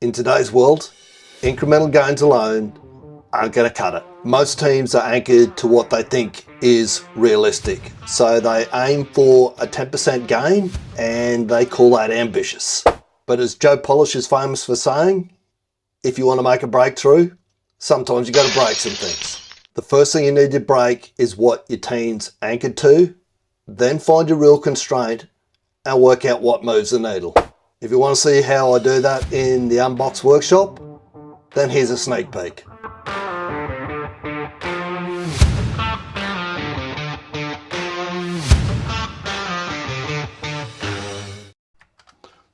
In today's world, incremental gains alone aren't going to cut it. Most teams are anchored to what they think is realistic. So they aim for a 10% gain and they call that ambitious. But as Joe Polish is famous for saying, if you want to make a breakthrough, sometimes you got to break some things. The first thing you need to break is what your team's anchored to, then find your real constraint and work out what moves the needle. If you want to see how I do that in the Unbox workshop, then here's a sneak peek.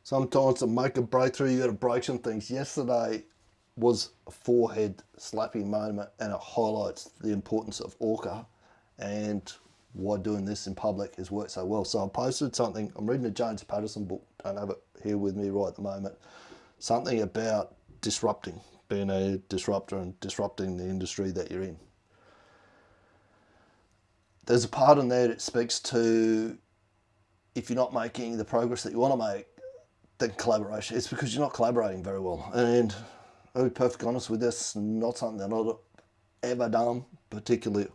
Sometimes to make a breakthrough, you got to break some things. Yesterday was a forehead slapping moment, and it highlights the importance of ORCA and why doing this in public has worked so well. So I posted something. I'm reading a James Patterson book. Don't have it here with me right at the moment. Something about disrupting, being a disruptor and disrupting the industry that you're in. There's a part in there that speaks to if you're not making the progress that you want to make, then collaboration. It's because you're not collaborating very well. And I'll be perfectly honest with this, not something that I've ever done, particularly,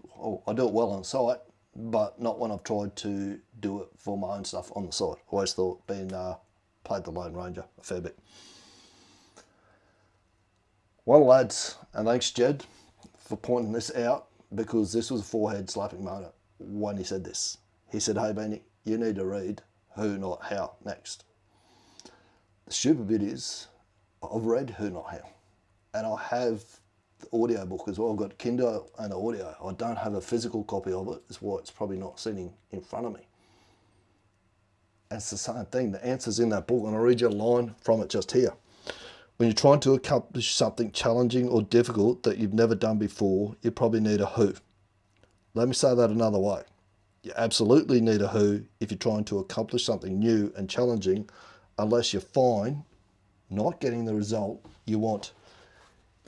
I do it well on site, but not when I've tried to do it for my own stuff on the side. I always thought played the Lone Ranger a fair bit. One of the lads, and thanks Jed for pointing this out, because this was a forehead slapping moment when he said this. He said, "Hey Benny, you need to read Who Not How next." The stupid bit is, I've read Who Not How, and I have the audio book as well. I've got Kindle and audio. I don't have a physical copy of it. That's why it's probably not sitting in front of me. And it's the same thing. The answer's in that book, and I'll read you a line from it just here. When you're trying to accomplish something challenging or difficult that you've never done before, you probably need a who. Let me say that another way. You absolutely need a who if you're trying to accomplish something new and challenging, unless you're fine not getting the result you want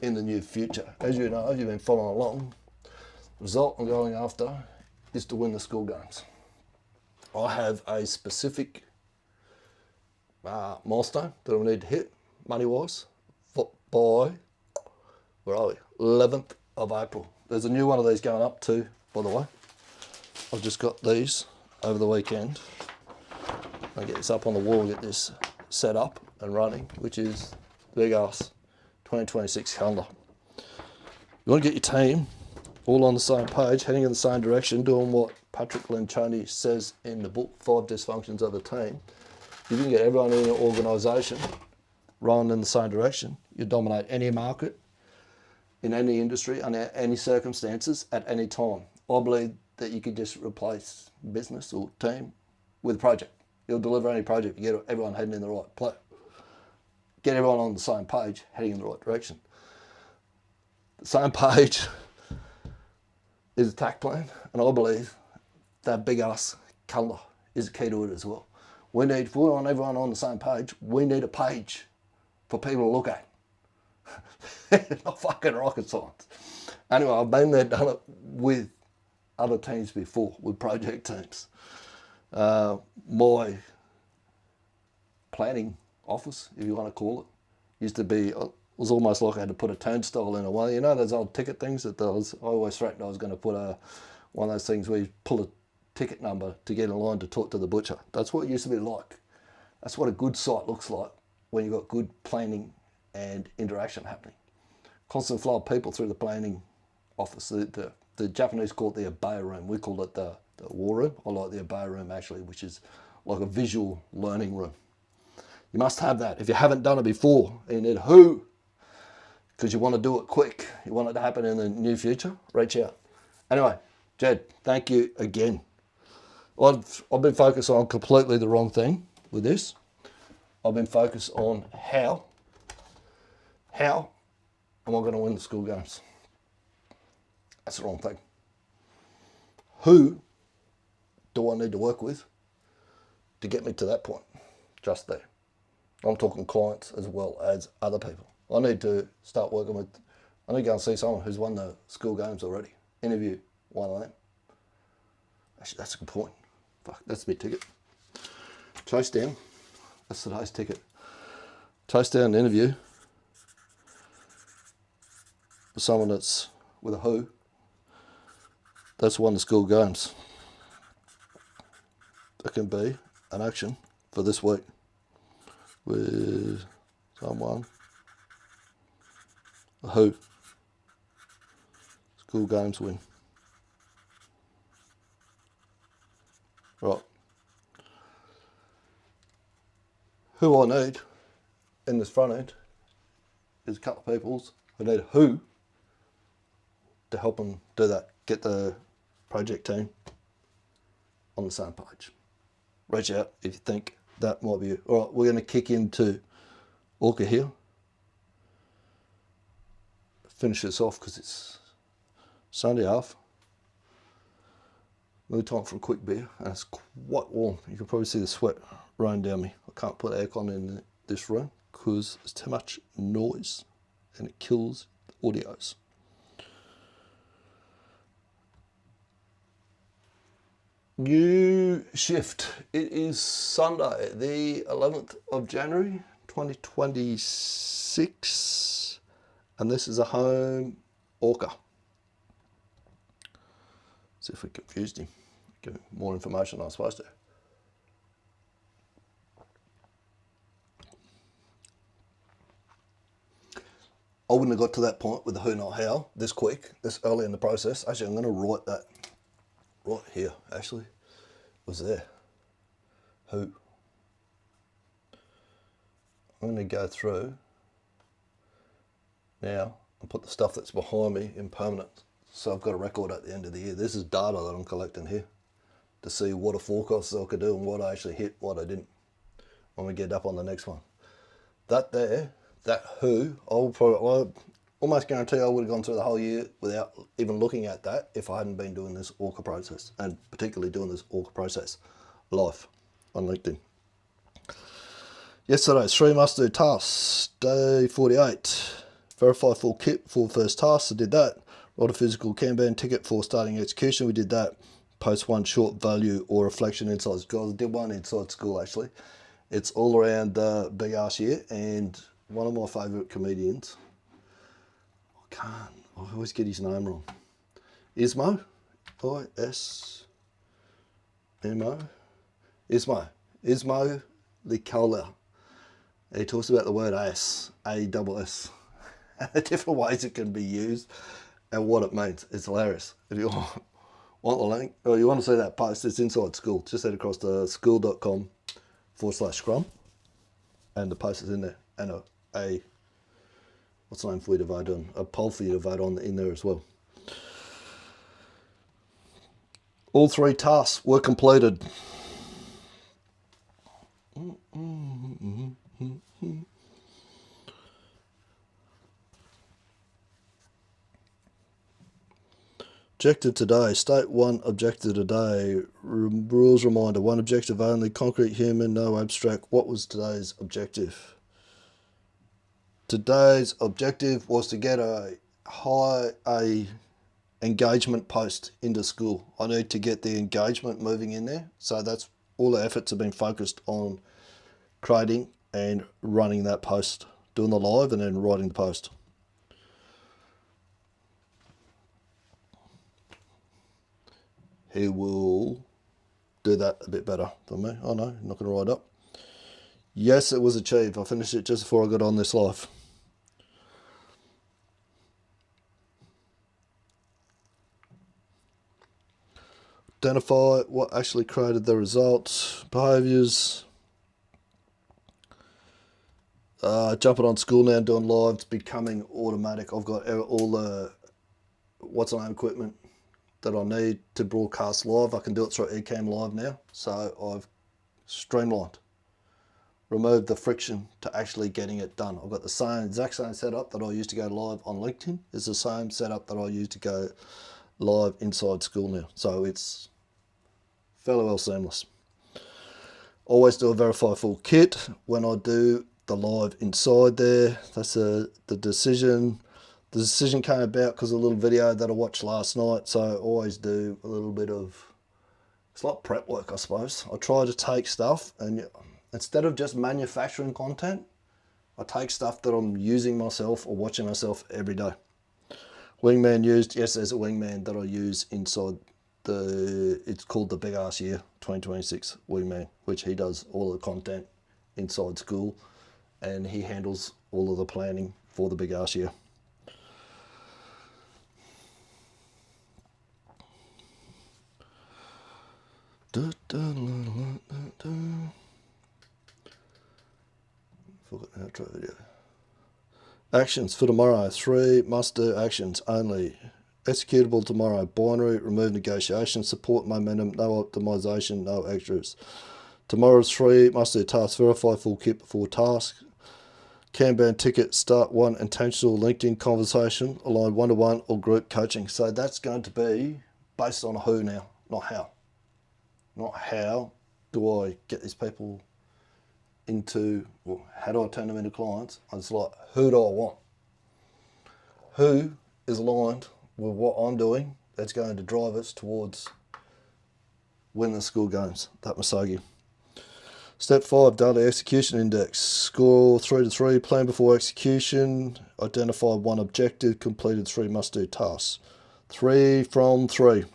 in the near future. As you know, you've been following along, the result I'm going after is to win the school games. I have a specific milestone that I need to hit, money-wise, by, where are we, 11th of April. There's a new one of these going up too, by the way. I've just got these over the weekend. I'll get this up on the wall, get this set up and running, which is the big ass 2026 calendar. You want to get your team all on the same page, heading in the same direction, doing what Patrick Lencioni says in the book, 5 Dysfunctions of the Team. If you can get everyone in your organisation rowing in the same direction, you dominate any market, in any industry, under any circumstances, at any time. I believe that you could just replace business or team with a project. You'll deliver any project, you get everyone heading in the right place. Get everyone on the same page, heading in the right direction. The same page is a tack plan, and I believe that big ass calendar is a key to it as well. If we want everyone on the same page, we need a page for people to look at. Not fucking rocket science. Anyway, I've been there, done it with other teams before, with project teams. My planning office, if you want to call it, used to be, it was almost like I had to put a turnstile in a way. You know those old ticket things that I always threatened I was going to put one of those things where you pull a ticket number to get in line to talk to the butcher. That's what it used to be like. That's what a good site looks like when you've got good planning and interaction happening. Constant flow of people through the planning office. The Japanese call it the obey room. We call it the war room. I like the obey room actually, which is like a visual learning room. You must have that. If you haven't done it before, and you need who, because you want to do it quick, you want it to happen in the near future, reach out. Anyway, Jed, thank you again. I've been focused on completely the wrong thing with this. I've been focused on how am I going to win the school games? That's the wrong thing. Who do I need to work with to get me to that point? Just there. I'm talking clients as well as other people. I need to start working with, I need to go and see someone who's won the school games already. Interview one of them. Actually, that's a good point. Fuck, that's my ticket. Chase down, that's today's ticket. Chase down an interview for someone that's with a who, that's one of the school games. That can be an action for this week with someone, a who. School games win. Right. Who I need in this front end is a couple of peoples who need a who to help them do that. Get the project team on the same page. Reach out if you think that might be you. All right, we're going to kick into ORCA here. Finish this off because it's Sunday half. Really time for a quick beer, and it's quite warm. You can probably see the sweat running down me. I can't put aircon in this room because it's too much noise and it kills the audios. New shift. It is Sunday, the 11th of January, 2026, and this is a home ORCA. See if we confused him. Give him more information than I was supposed to. I wouldn't have got to that point with the who not how this quick, this early in the process. Actually, I'm going to write that right here. Actually, it was there. Who. I'm going to go through now and put the stuff that's behind me in permanent. So I've got a record at the end of the year. This is data that I'm collecting here to see what a forecast I could do and what I actually hit, what I didn't, when we get up on the next one. That there, that who, I'll almost guarantee I would have gone through the whole year without even looking at that if I hadn't been doing this ORCA process, and particularly doing this ORCA process live on LinkedIn. Yesterday's 3 must-do tasks, day 48. Verify full kit for first task, I did that. Write a physical Kanban ticket for starting execution, we did that. Post one short value or reflection inside school. I did one inside school actually. It's all around the big ass year, and one of my favourite comedians, I always get his name wrong. Ismo, I-S-M-O, Ismo Licola. He talks about the word ass, A-double-S, and the different ways it can be used and what it means. It's hilarious. If you want the link, or you want to see that post, it's inside school. Just head across to school.com/scrum, and the post is in there, and a what's the name for you to vote on? A poll for you to vote on in there as well. All 3 tasks were completed. Objective today. State 1 objective today. Rules reminder. 1 objective only. Concrete, human, no abstract. What was today's objective? Today's objective was to get a engagement post into school. I need to get the engagement moving in there. So that's all the efforts have been focused on creating and running that post. Doing the live and then writing the post. He will do that a bit better than me. Oh no, not going to write up. Yes, it was achieved. I finished it just before I got on this live. Identify what actually created the results. Behaviours. Jumping on school now, doing live. It's becoming automatic. I've got all the what's on equipment that I need to broadcast live. I can do it through Ecamm Live now. So I've streamlined, removed the friction to actually getting it done. I've got the exact same setup that I used to go live on LinkedIn. It's the same setup that I used to go live inside school now. So it's fairly well seamless. Always do a verify full kit when I do the live inside there. That's the decision. The decision came about because of a little video that I watched last night, so I always do a little bit of, it's like prep work, I suppose. I try to take stuff and instead of just manufacturing content, I take stuff that I'm using myself or watching myself every day. Wingman used, yes, there's a wingman that I use inside it's called the Big Ass Year 2026 Wingman, which he does all the content inside school and he handles all of the planning for the Big Ass Year. Forgot the outro video. Actions for tomorrow. 3 must-do actions only. Executable tomorrow. Binary, remove negotiation, support momentum, no optimization, no extras. Tomorrow's 3 must-do tasks. Verify full kit before task. Kanban ticket, start 1 intentional LinkedIn conversation, align one-to-one or group coaching. So that's going to be based on who now, not how. Not how do I get these people into, well, how do I turn them into clients? It's like, who do I want? Who is aligned with what I'm doing that's going to drive us towards winning the school games, that Masagi. Step 5, daily execution index. Score 3 to 3, plan before execution, identify 1 objective, completed 3 must-do tasks. 3 from 3.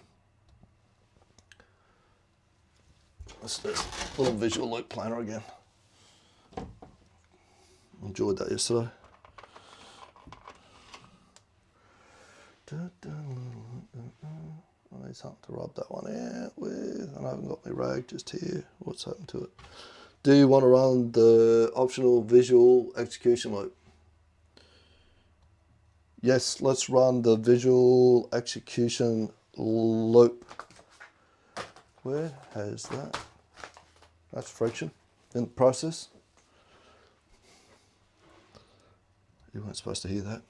Let's do a little visual loop planner again. Enjoyed that yesterday. I need something to rub that one out with. I haven't got my rag just here. What's happened to it? Do you want to run the optional visual execution loop? Yes, let's run the visual execution loop. Where has that? That's friction in the process. You weren't supposed to hear that.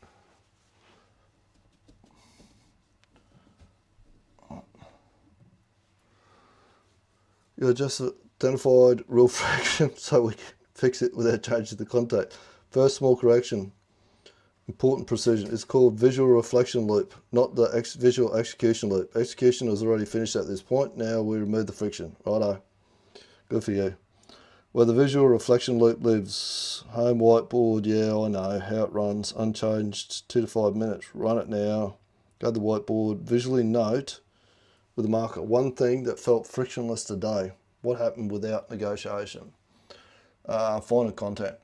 You just identified real friction so we can fix it without changing the contact. First small correction, important precision. It's called visual reflection loop, not the visual execution loop. Execution is already finished at this point. Now we remove the friction. Righto. Good for you. Where the visual reflection loop lives. Home whiteboard, yeah, I know how it runs. Unchanged, 2 to 5 minutes. Run it now. Go to the whiteboard. Visually note with a marker 1 thing that felt frictionless today. What happened without negotiation? Finding content.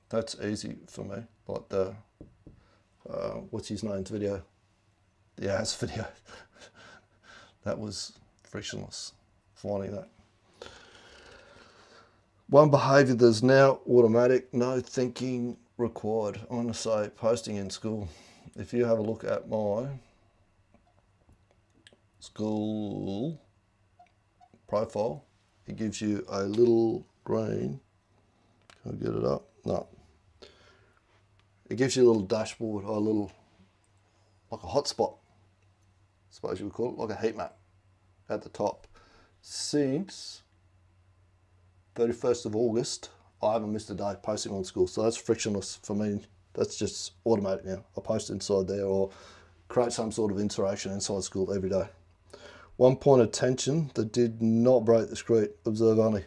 That's easy for me. Like the, what's his name's video? The ass video. That was frictionless. Finding that. 1 behaviour that's now automatic, no thinking required. I'm going to say posting in school. If you have a look at my school profile, it gives you a little green, can I get it up? No. It gives you a little dashboard, or a little, like a hotspot, I suppose you would call it, like a heat map at the top. Since 31st of August, I haven't missed a day posting on school. So that's frictionless for me. That's just automatic now. I post inside there or create some sort of interaction inside school every day. 1 point of tension that did not break the script. Observe only.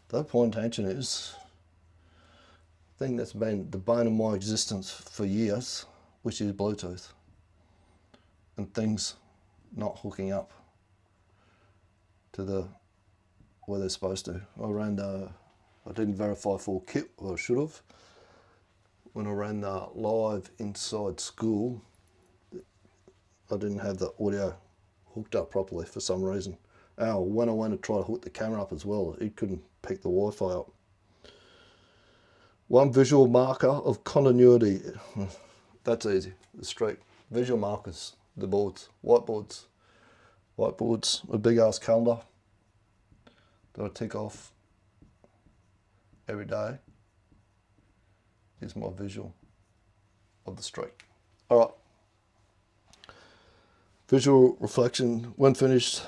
That point of tension is a thing that's been the bane of my existence for years, which is Bluetooth. And things not hooking up to the where they're supposed to. I didn't verify full kit, or I should have. When I ran the live inside school, I didn't have the audio hooked up properly for some reason. When I went to try to hook the camera up as well, it couldn't pick the Wi-Fi up. 1 visual marker of continuity. That's easy. The street. Visual markers, the boards, whiteboards. Whiteboards, a big ass calendar that I tick off every day is my visual of the street. All right. Visual reflection, when finished,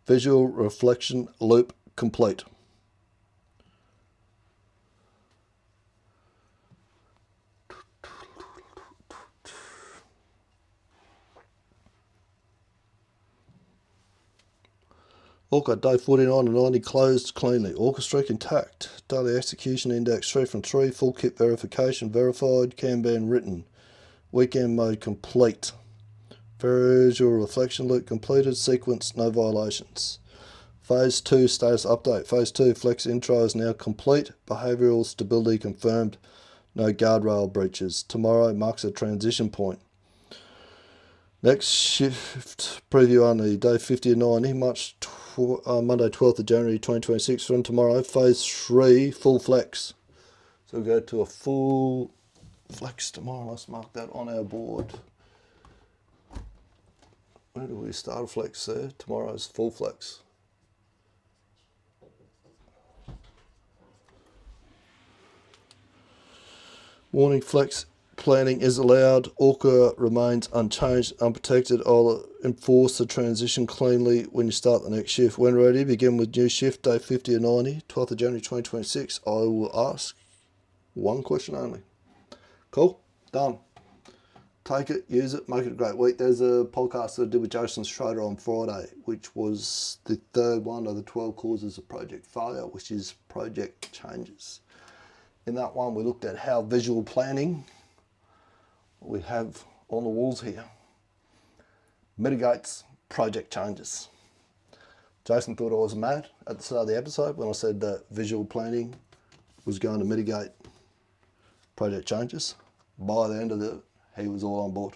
visual reflection loop complete. ORCA, day 49 and 90, closed cleanly. ORCA streak intact. Daily execution index 3 from 3. Full kit verification verified. Kanban written. Weekend mode complete. Visual reflection loop completed. Sequence, no violations. Phase 2 status update. Phase 2 flex intro is now complete. Behavioural stability confirmed. No guardrail breaches. Tomorrow marks a transition point. Next shift preview only. Day 50 and 90. Monday 12th of January 2026. From tomorrow. Phase 3 full flex. So we'll go to a full flex tomorrow. Let's mark that on our board. Where do we start a flex there? Tomorrow's full flex. Warning, flex planning is allowed. ORCA remains unchanged, unprotected. I'll enforce the transition cleanly when you start the next shift. When ready, begin with new shift, day 50 and 90, 12th of January 2026. I will ask one question only. Cool? Done. Take it, use it, make it a great week. There's a podcast that I did with Jason Schroeder on Friday, which was the third one of the 12 causes of project failure, which is project changes. In that one, we looked at how visual planning we have on the walls here mitigates project changes. Jason thought I was mad at the start of the episode when I said that visual planning was going to mitigate project changes. By the end of it, he was all on board.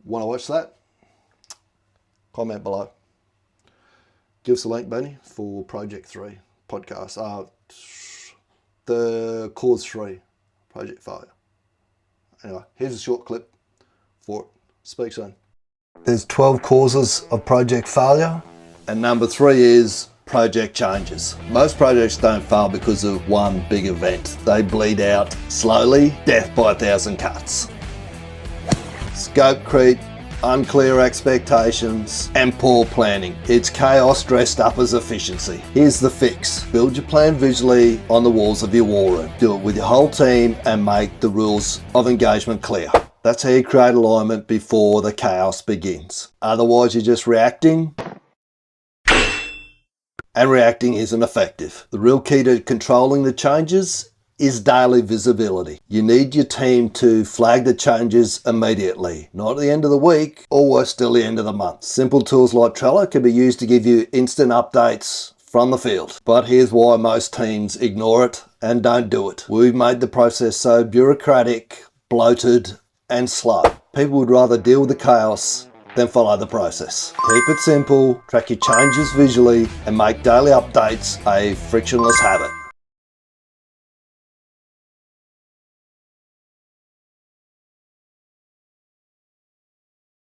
Want to watch that? Comment below. Give us a link, Benny, for Project 3 podcast. The cause 3 project failure. Anyway, here's a short clip for it. Speak soon. There's 12 causes of project failure, and number 3 is project changes. Most projects don't fail because of one big event. They bleed out slowly, death by 1,000 cuts. Scope creep, unclear expectations, and poor planning. It's chaos dressed up as efficiency. Here's the fix. Build your plan visually on the walls of your war room. Do it with your whole team and make the rules of engagement clear. That's how you create alignment before the chaos begins. Otherwise, you're just reacting, and reacting isn't effective. The real key to controlling the changes is daily visibility. You need your team to flag the changes immediately, not at the end of the week or worse still the end of the month. Simple tools like Trello can be used to give you instant updates from the field. But here's why most teams ignore it and don't do it. We've made the process so bureaucratic, bloated, and slow. People would rather deal with the chaos than follow the process. Keep it simple, track your changes visually, and make daily updates a frictionless habit.